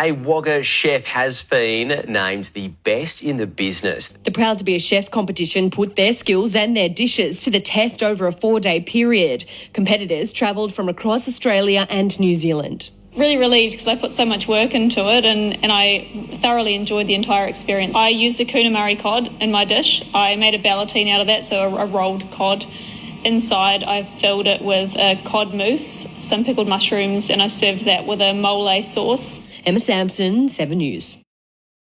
A Wagga chef has been named the best in the business. The Proud to be a Chef competition put their skills and their dishes to the test over a 4-day period. Competitors travelled from across Australia and New Zealand. Really relieved because I put so much work into it and I thoroughly enjoyed the entire experience. I used Aquna Murray Cod in my dish. I made a ballotine out of that, so a rolled cod. Inside I filled it with a cod mousse, some pickled mushrooms, and I served that with a mole sauce. Emma Sampson, 7 News.